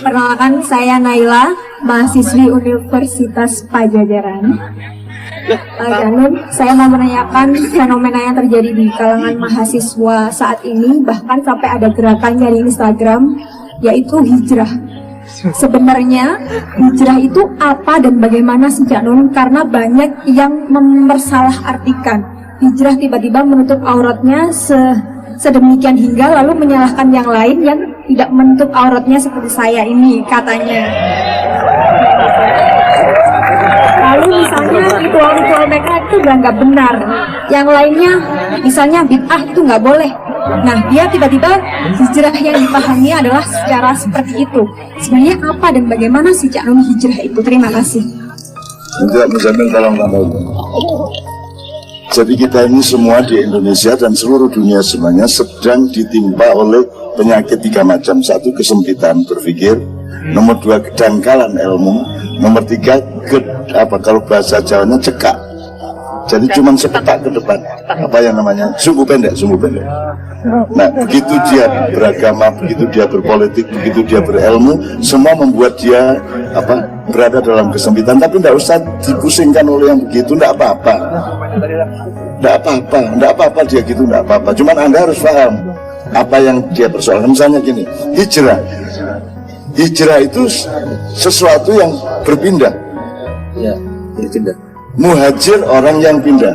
Perkenalkan, saya Naila, mahasiswi Universitas Pajajaran. Nun, saya mau menanyakan fenomena yang terjadi di kalangan mahasiswa saat ini, bahkan sampai ada gerakannya di Instagram, yaitu hijrah. Sebenarnya hijrah itu apa dan bagaimana sih Cak Nun? Karena banyak yang mempersalahartikan hijrah, tiba-tiba menutup auratnya sedemikian hingga lalu menyalahkan yang lain yang tidak menutup auratnya seperti saya ini katanya. Lalu misalnya ritual-ritual mereka itu udah nggak benar, yang lainnya misalnya bid'ah itu nggak boleh. Nah, dia tiba-tiba hijrah yang dipahami adalah secara seperti itu. Sebenarnya apa dan bagaimana sih Cak Nun hijrah itu? Terima kasih. Tidak Muzammil, tolong tambahkan. Jadi kita ini semua di Indonesia dan seluruh dunia semuanya sedang ditimpa oleh penyakit 3 macam. 1, kesempitan berpikir. Nomor 2, kedangkalan ilmu. Nomor 3, kalau bahasa Jawanya cekak. Jadi cuma sepetak ke depan. Apa yang namanya? Sumbu pendek. Nah, begitu dia beragama, begitu dia berpolitik, begitu dia berilmu, semua membuat dia berada dalam kesempitan. Tapi tidak usah dipusingkan oleh yang begitu, tidak apa-apa. Tidak apa-apa dia gitu, tidak apa-apa. Cuman Anda harus paham apa yang dia persoalkan. Misalnya gini, hijrah itu sesuatu yang berpindah. Ya, berpindah. Muhajir orang yang pindah.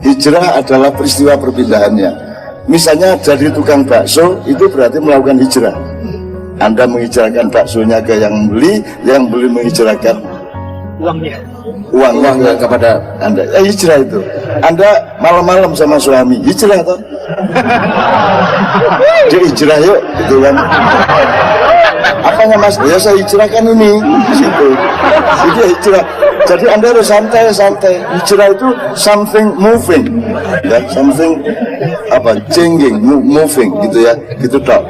Hijrah adalah peristiwa perpindahannya. Misalnya dari tukang bakso itu berarti melakukan hijrah. Anda menghijrahkan baksonya ke yang beli menghijrahkan uangnya kepada Anda. Hijrah itu. Anda malam-malam sama suami, hijrah toh? Dia hijrah yuk, gitu kan? Apanya Mas? Ya saya hijrahkan ini, situ. Dia hijrah. Jadi Anda harus santai-santai. Hijrah itu something moving, ya, something changing, moving, gitu ya, gitu toh.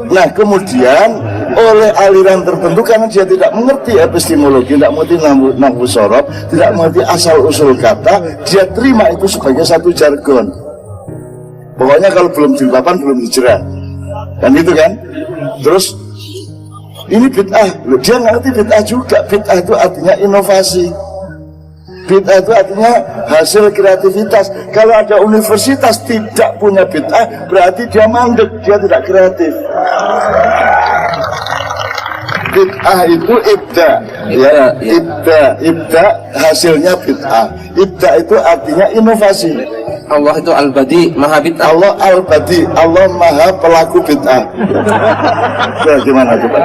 Nah kemudian oleh aliran tertentu karena dia tidak mengerti epistemologi, tidak mengerti nahwu sorof, tidak mengerti asal usul kata, dia terima itu sebagai satu jargon. Pokoknya kalau belum jilbaban belum hijrah, kan gitu kan? Terus ini bid'ah, dia ngerti bid'ah juga. Bid'ah itu artinya inovasi. Bid'ah itu artinya hasil kreativitas. Kalau ada universitas tidak punya bid'ah, berarti dia mandek, dia tidak kreatif. Bid'ah itu ibda, ya, ibda hasilnya bid'ah. Ibda itu artinya inovasi. Allah itu al-badi, maha bid'ah. Allah al-badi, Allah maha pelaku bid'ah. Nah, gimana coba?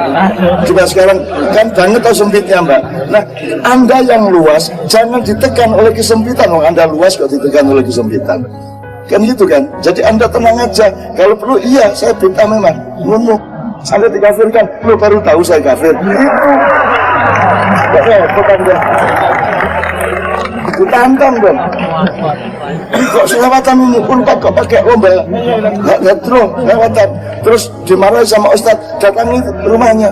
Coba sekarang kan banget atau sempitnya Mbak. Nah, Anda yang luas jangan ditekan oleh kesempitan. Anda luas kok ditekan oleh kesempitan. Kan gitu kan? Jadi Anda tenang aja. Kalau perlu iya saya bid'ah memang. Ngomong. Anda dikafirkan, lu baru tahu saya kafir. Bukan dia. Ditantang dong. Kok selawatan ini pun kok pakai lomba? Nggak terus lewatan. Terus dimarahi sama Ustadz, datangi rumahnya,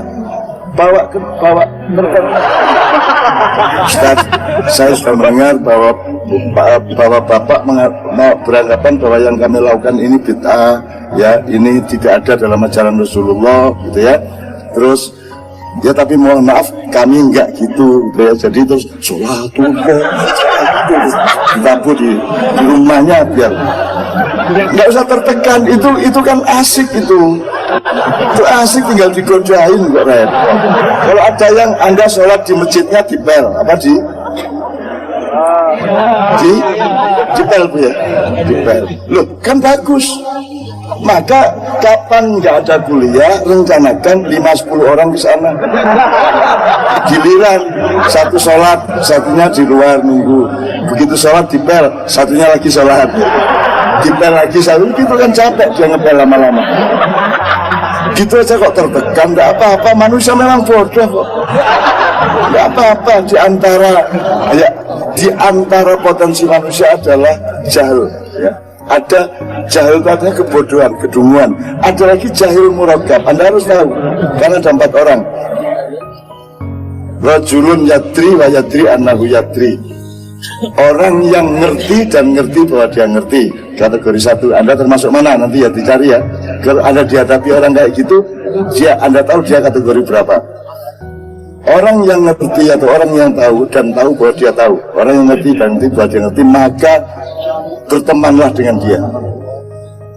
bawa Ustadz, saya sudah mendengar bahwa Bapak beranggapan bahwa yang kami lakukan ini bid'ah, ya, ini tidak ada dalam ajaran Rasulullah, gitu ya. Terus ya tapi mohon maaf kami enggak gitu, ya. Jadi terus sholat ditabuh di rumahnya biar nggak usah tertekan. Itu kan asik itu asik, tinggal digodain kok Red. Kalau ada yang Anda sholat di masjidnya dipel dipel Bu ya, dipel. Loh kan bagus. Maka kapan nggak ada kuliah, rencanakan 5-10 orang ke sana. Giliran satu sholat, satunya di luar nunggu. Begitu sholat dipel, satunya lagi sholat. Dipel lagi satu, itu kan capek dia ngepel lama-lama. Gitu aja kok tertekan, nggak apa-apa. Manusia memang bodoh kok. Nggak apa-apa. Di antara potensi manusia adalah jahil. Ya. Ada jahil tadinya kebodohan, kedunguan. Ada lagi jahil murakkab. Anda harus tahu, karena ada 4 orang. Rajulun yadri wa yadri annahu yadri. Orang yang ngerti dan ngerti bahwa dia ngerti. Kategori 1. Anda termasuk mana? Nanti ya dicari ya. Kalau Anda dihadapi orang kayak gitu, Anda tahu dia kategori berapa? Orang yang ngerti atau orang yang tahu dan tahu bahwa dia tahu, orang yang ngerti dan ngerti bahwa dia ngerti, maka bertemanlah dengan dia.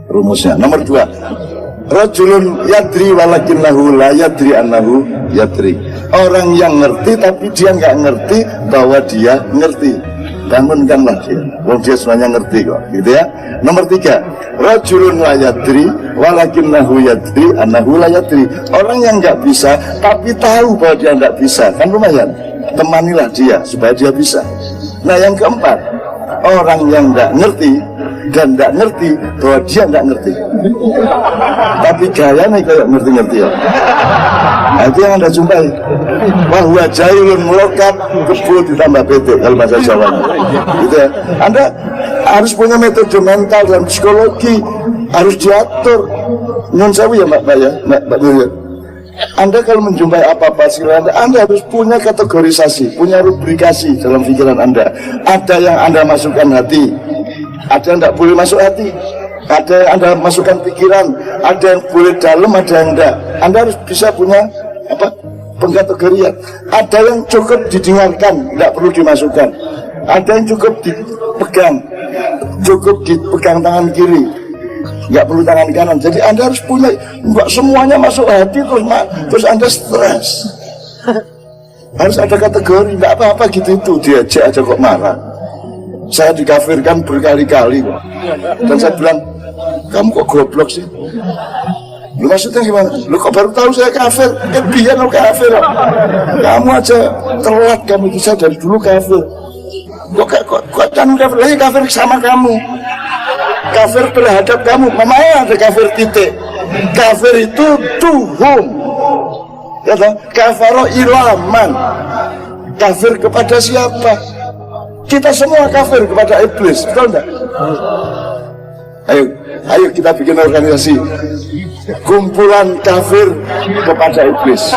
Rumusnya. Nomor 2, rajulun yadri walakinnahu la yadri annahu yadri. Orang yang ngerti tapi dia nggak ngerti bahwa dia ngerti. Bangunkanlah dia, dia sebenarnya ngerti kok, gitu ya. Nomor 3, rajulun la yadri walakinnahu yadri annahu la yadri. Orang yang nggak bisa tapi tahu bahwa dia nggak bisa, kan lumayan. Temanilah dia supaya dia bisa. Nah yang keempat, orang yang nggak ngerti dan nggak ngerti bahwa dia nggak ngerti, tapi gayanya kayak ngerti-ngerti ya. Nah, itu yang Anda jumpai. Wah, wajahilun mulokat kebul ditambah PT kalau bahasa Jawa. Gitu ya. Anda harus punya metode mental dan psikologi, harus diatur. Nyun sewu ya Mbak ya, Mbak ya. Anda kalau menjumpai apa-apa Anda harus punya kategorisasi, punya rubrikasi dalam pikiran Anda. Ada yang Anda masukkan hati, ada yang tidak boleh masuk hati, ada yang Anda masukkan pikiran, ada yang boleh dalam, ada yang tidak. Anda harus bisa punya pengkategorian. Ada yang cukup didengarkan, tidak perlu dimasukkan. Ada yang cukup dipegang, cukup dipegang tangan kiri, nggak perlu tangan kanan. Jadi Anda harus punya, nggak semuanya masuk hati terus Anda stres. Harus ada kategori, nggak apa-apa gitu itu diajak aja kok marah. Saya dikafirkan berkali-kali kok. Dan saya bilang, kamu kok goblok sih? Lu maksudnya gimana? Lu kok baru tahu saya kafir? Biar lu kafir. Kamu aja telat, kamu bisa dari dulu kafir. Kok canum kafir? Lagi kafir sama kamu. Kafir terhadap kamu. Memangnya ada kafir titik. Kafir itu tuhum. Kata kafaro ilaman. Kafir kepada siapa? Kita semua kafir kepada iblis, betul enggak? Ayo kita bikin organisasi kumpulan kafir kepada iblis.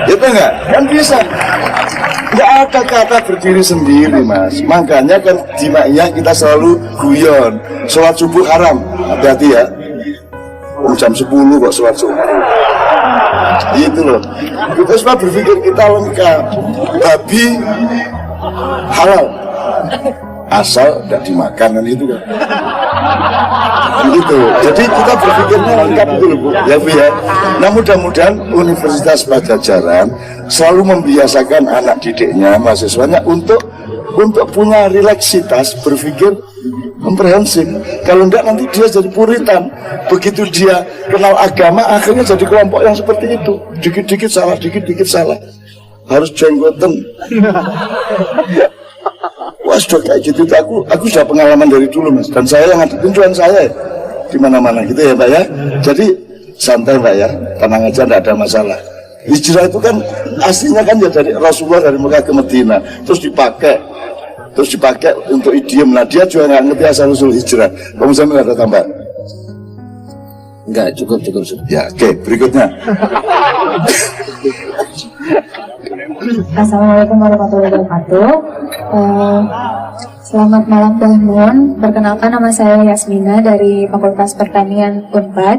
Itu enggak? Kan bisa. Enggak ada kata berdiri sendiri, Mas. Makanya kan di Ma'iyah kita selalu guyon. Sholat subuh haram, hati-hati ya. Jam 10 kok sholat subuh. Itu loh. Kita semua berpikir kita lengkap. Babi halal asal tidak dimakan kan itu kan begitu. Jadi kita berpikirnya lengkap itu loh Bu ya Bu ya. Nah mudah-mudahan Universitas Padjadjaran selalu membiasakan anak didiknya, mahasiswanya untuk punya relaksitas berpikir komprehensif. Kalau enggak nanti dia jadi puritan. Begitu dia kenal agama akhirnya jadi kelompok yang seperti itu, dikit-dikit salah, dikit-dikit salah, harus jenggoten. Wah sudah kayak gitu, aku sudah pengalaman dari dulu Mas, dan saya yang ngadepin Tuhan saya di mana-mana gitu ya Mbak ya. Jadi santai Mbak ya, tenang aja, tidak ada masalah. Hijrah itu kan aslinya kan ya dari Rasulullah dari Mekah ke Medina, terus dipakai untuk idiom. Nah dia juga nggak ngerti asal usul hijrah. Kamu sampai nggak ada tambahan? Enggak, cukup. Ya oke, berikutnya. Assalamualaikum warahmatullahi wabarakatuh. Selamat malam Mbah Mun. Perkenalkan nama saya Yasmina dari Fakultas Pertanian Unpad.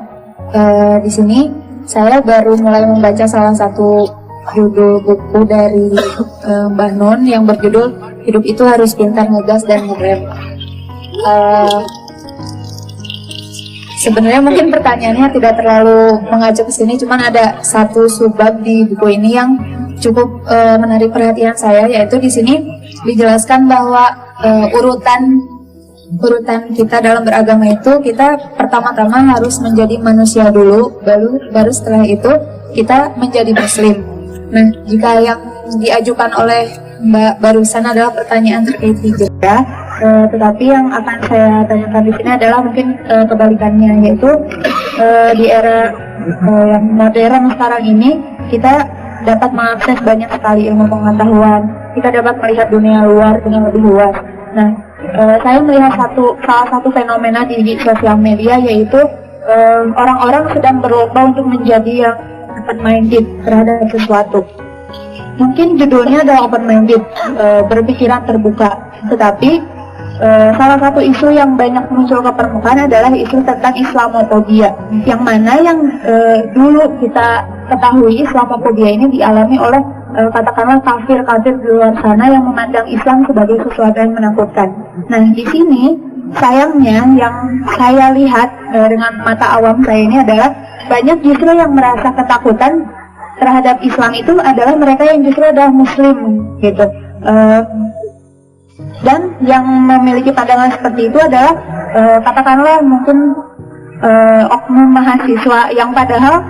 Di sini saya baru mulai membaca salah satu judul buku dari Mbah Nun yang berjudul Hidup Itu Harus Pintar Ngegas dan Ngerem. Sebenarnya mungkin pertanyaannya tidak terlalu mengacu ke sini, cuman ada satu subbab di buku ini yang cukup menarik perhatian saya, yaitu di sini dijelaskan bahwa urutan kita dalam beragama itu, kita pertama-tama harus menjadi manusia dulu, baru setelah itu kita menjadi muslim. Nah, jika yang diajukan oleh Mbak barusan adalah pertanyaan terkait hijrah, tetapi yang akan saya tanyakan di sini adalah mungkin kebalikannya, yaitu di era yang modern sekarang ini kita dapat mengakses banyak sekali ilmu pengetahuan, kita dapat melihat dunia luar dengan lebih luas. Nah, saya melihat salah satu fenomena di sosial media, yaitu orang-orang sedang berlomba untuk menjadi yang open-minded terhadap sesuatu. Mungkin judulnya adalah open-minded, berpikiran terbuka, tetapi salah satu isu yang banyak muncul ke permukaan adalah isu tentang Islamofobia, yang mana yang dulu kita ketahui Islamofobia ini dialami oleh katakanlah kafir-kafir di luar sana yang memandang Islam sebagai sesuatu yang menakutkan. Nah, di sini sayangnya yang saya lihat dengan mata awam saya ini adalah banyak justru yang merasa ketakutan terhadap Islam itu adalah mereka yang justru adalah Muslim gitu. Dan yang memiliki pandangan seperti itu adalah katakanlah mungkin oknum mahasiswa yang padahal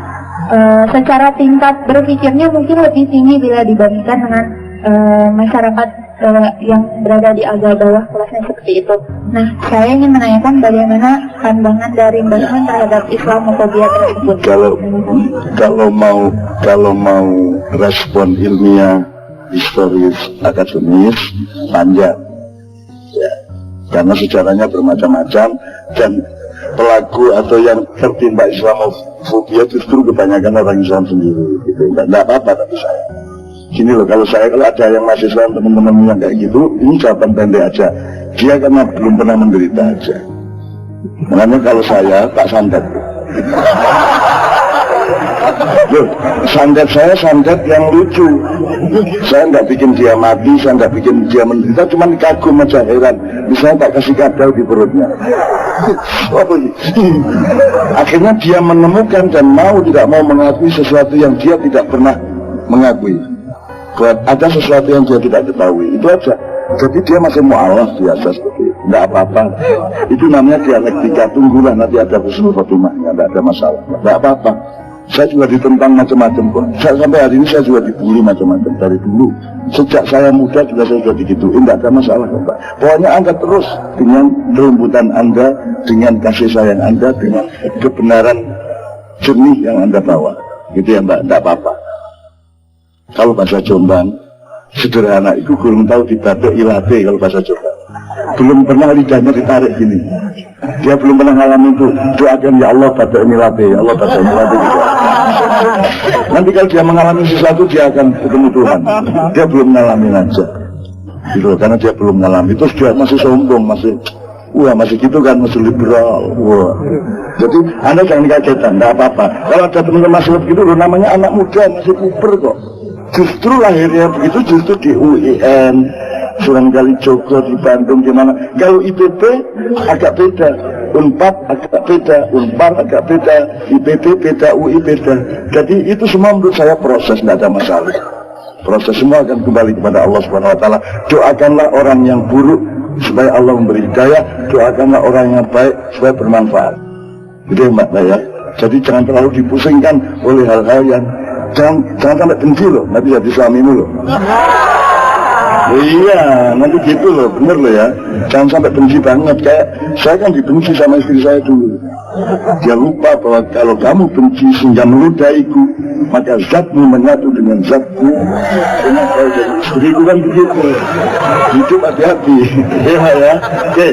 secara tingkat berpikirnya mungkin lebih tinggi bila dibandingkan dengan masyarakat yang berada di agak bawah kelasnya seperti itu. Nah, saya ingin menanyakan bagaimana pandangan dari Mbak Nun terhadap Islamofobia tersebut. Kalau mau respon ilmiah, historis, akademis, panjang. Ya, karena sejarahnya bermacam-macam dan pelaku atau yang tertimpa Islamofobia justru kebanyakan orang Islam sendiri. Gitu. Nggak apa-apa tapi saya. Gini loh, kalau ada yang mahasiswa teman-teman yang kayak gitu, ini jawaban pendek aja. Dia karena belum pernah menderita aja. Makanya kalau saya tak santet. Loh, santet saya santet yang lucu. Saya nggak bikin dia mati, saya nggak bikin dia menderita, cuma kagum aja, heran. Misalnya tak kasih kadal di perutnya. Akhirnya dia menemukan dan tidak mau mengakui sesuatu yang dia tidak pernah mengakui. Ada sesuatu yang dia tidak ketahui, itu aja. Jadi dia masih mu'alaf biasa seperti itu. Nggak apa-apa. Itu namanya dialektika. Tunggulah nanti ada husnul khotimahnya, nggak ada masalah. Nggak apa-apa. Saya juga ditentang macam-macam kok. Sampai hari ini saya juga dibully macam-macam dari dulu. Sejak saya muda juga saya sudah digituin, nggak ada masalah kok, Pak. Pokoknya Anda terus dengan kelembutan Anda, dengan kasih sayang Anda, dengan kebenaran jernih yang Anda bawa. Gitu ya Mbak, nggak apa-apa. Kalau bahasa Jombang, sederhana itu belum tahu dibatik ilate kalau bahasa Jombang. Belum pernah lidahnya ditarik gini. Dia belum pernah ngalamin itu. Doakan ya Allah batik ilate, ya Allah batik ilate gitu. Nanti kalau dia mengalami sesuatu dia akan ketemu Tuhan. Dia belum ngalamin aja. Gitu, karena dia belum ngalamin. Terus dia masih sombong, masih gitu kan, masih liberal. Wah. Jadi Anda jangan kagetan, enggak apa-apa. Kalau ada teman-teman masih begitu, namanya anak muda, masih puber kok. Justru lahirnya begitu justru di UIN, Sunan Kalijogo, di Bandung, di mana. Kalau IPB agak beda, Unpad agak beda, Unpar agak beda, IPB beda, UI beda. Jadi itu semua menurut saya proses, tidak ada masalah. Proses semua akan kembali kepada Allah Subhanahu Wa Taala. Doakanlah orang yang buruk supaya Allah memberi hidayah, doakanlah orang yang baik supaya bermanfaat. Gitu ya Mbak ya. Jadi jangan terlalu dipusingkan oleh hal-hal yang jangan sampai benci loh, nanti jadi suamimu loh. Iya, nanti gitu loh, bener loh ya. Jangan sampai benci banget, kayak saya kan dibenci sama istri saya dulu. Dia lupa bahwa kalau kamu benci sehingga meludaiku, maka zatmu menyatu dengan zatku. Kalau jadi istriku kan begitu. Hidup hati-hati. Ya ya. Oke.